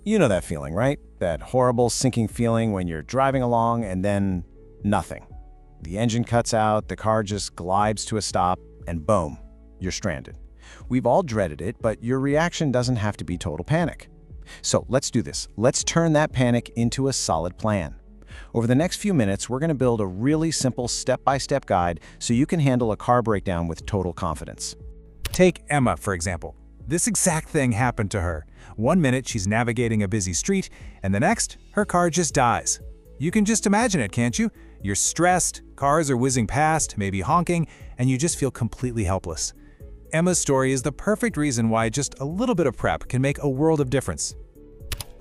You know that feeling, right? That horrible sinking feeling when you're driving along and then nothing. The engine cuts out, the car just glides to a stop, and boom, you're stranded. We've all dreaded it, but your reaction doesn't have to be total panic. So let's do this. Let's turn that panic into a solid plan. Over the next few minutes, we're going to build a really simple step-by-step guide so you can handle a car breakdown with total confidence. Take Emma, for example. This exact thing happened to her. One minute she's navigating a busy street, and the next, her car just dies. You can just imagine it, can't you? You're stressed, cars are whizzing past, maybe honking, and you just feel completely helpless. Emma's story is the perfect reason why just a little bit of prep can make a world of difference.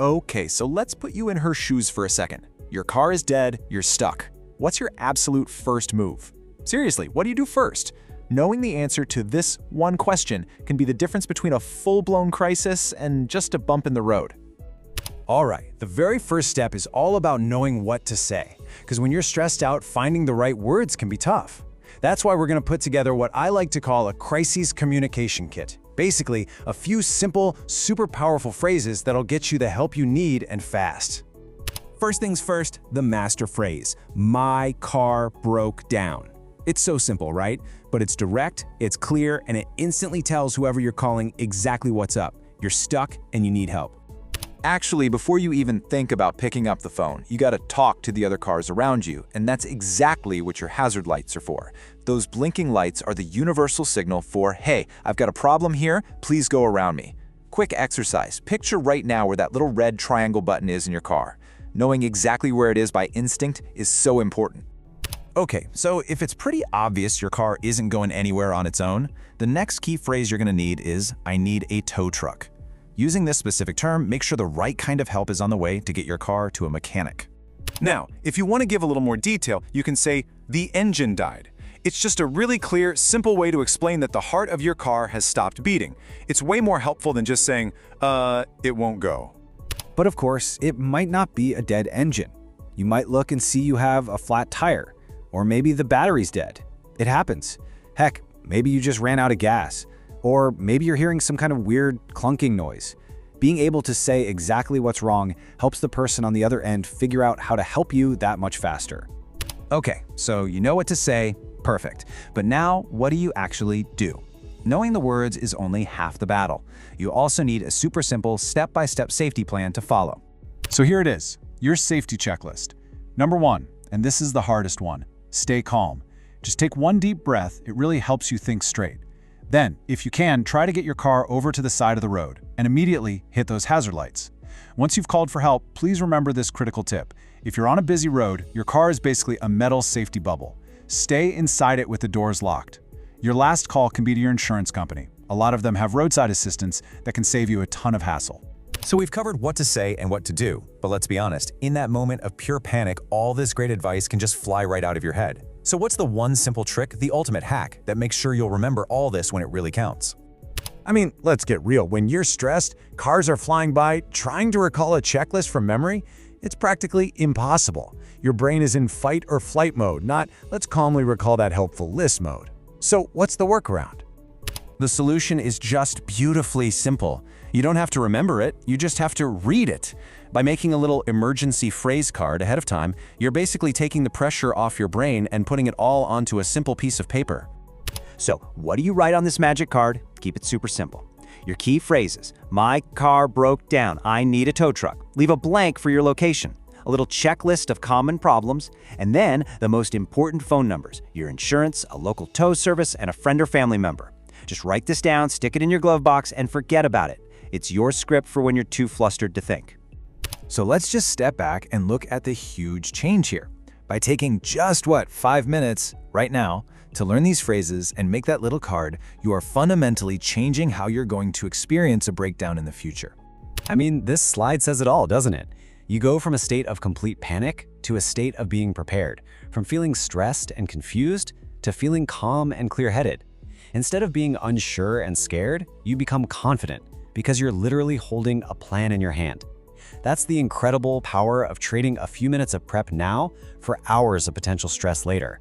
Okay, so let's put you in her shoes for a second. Your car is dead, you're stuck. What's your absolute first move? Seriously, what do you do first? Knowing the answer to this one question can be the difference between a full-blown crisis and just a bump in the road. All right, the very first step is all about knowing what to say, because when you're stressed out, finding the right words can be tough. That's why we're going to put together what I like to call a crisis communication kit. Basically, a few simple, super powerful phrases that'll get you the help you need and fast. First things first, the master phrase, "My car broke down." It's so simple, right? But it's direct, it's clear, and it instantly tells whoever you're calling exactly what's up. You're stuck and you need help. Actually, before you even think about picking up the phone, you gotta talk to the other cars around you, and that's exactly what your hazard lights are for. Those blinking lights are the universal signal for, hey, I've got a problem here, please go around me. Quick exercise. Picture right now where that little red triangle button is in your car. Knowing exactly where it is by instinct is so important. Okay, so if it's pretty obvious your car isn't going anywhere on its own, the next key phrase you're gonna need is, "I need a tow truck." Using this specific term, make sure the right kind of help is on the way to get your car to a mechanic. Now, if you want to give a little more detail, you can say, "The engine died." It's just a really clear, simple way to explain that the heart of your car has stopped beating. It's way more helpful than just saying, it won't go. But of course, it might not be a dead engine. You might look and see you have a flat tire, or maybe the battery's dead. It happens. Heck, maybe you just ran out of gas, or maybe you're hearing some kind of weird clunking noise. Being able to say exactly what's wrong helps the person on the other end figure out how to help you that much faster. Okay, so you know what to say, perfect. But now, what do you actually do? Knowing the words is only half the battle. You also need a super simple step-by-step safety plan to follow. So here it is, your safety checklist. Number 1, and this is the hardest one, stay calm. Just take one deep breath, it really helps you think straight. Then, if you can, try to get your car over to the side of the road and immediately hit those hazard lights. Once you've called for help, please remember this critical tip. If you're on a busy road, your car is basically a metal safety bubble. Stay inside it with the doors locked. Your last call can be to your insurance company. A lot of them have roadside assistance that can save you a ton of hassle. So we've covered what to say and what to do, but let's be honest, in that moment of pure panic, all this great advice can just fly right out of your head. So what's the one simple trick, the ultimate hack, that makes sure you'll remember all this when it really counts? I mean, let's get real. When you're stressed, cars are flying by, trying to recall a checklist from memory, it's practically impossible. Your brain is in fight or flight mode, not let's calmly recall that helpful list mode. So what's the workaround? The solution is just beautifully simple. You don't have to remember it, you just have to read it. By making a little emergency phrase card ahead of time, you're basically taking the pressure off your brain and putting it all onto a simple piece of paper. So, what do you write on this magic card? Keep it super simple. Your key phrases: "My car broke down, I need a tow truck." Leave a blank for your location, a little checklist of common problems, and then the most important phone numbers: your insurance, a local tow service, and a friend or family member. Just write this down, stick it in your glove box, and forget about it. It's your script for when you're too flustered to think. So let's just step back and look at the huge change here. By taking just, 5 minutes right now to learn these phrases and make that little card, you are fundamentally changing how you're going to experience a breakdown in the future. I mean, this slide says it all, doesn't it? You go from a state of complete panic to a state of being prepared, from feeling stressed and confused to feeling calm and clear-headed. Instead of being unsure and scared, you become confident because you're literally holding a plan in your hand. That's the incredible power of trading a few minutes of prep now for hours of potential stress later.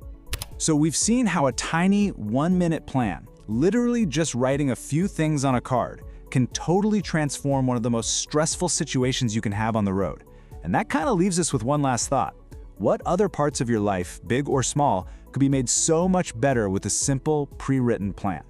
So we've seen how a tiny 1-minute plan, literally just writing a few things on a card, can totally transform one of the most stressful situations you can have on the road. And that kind of leaves us with one last thought. What other parts of your life, big or small, could be made so much better with a simple, pre-written plan?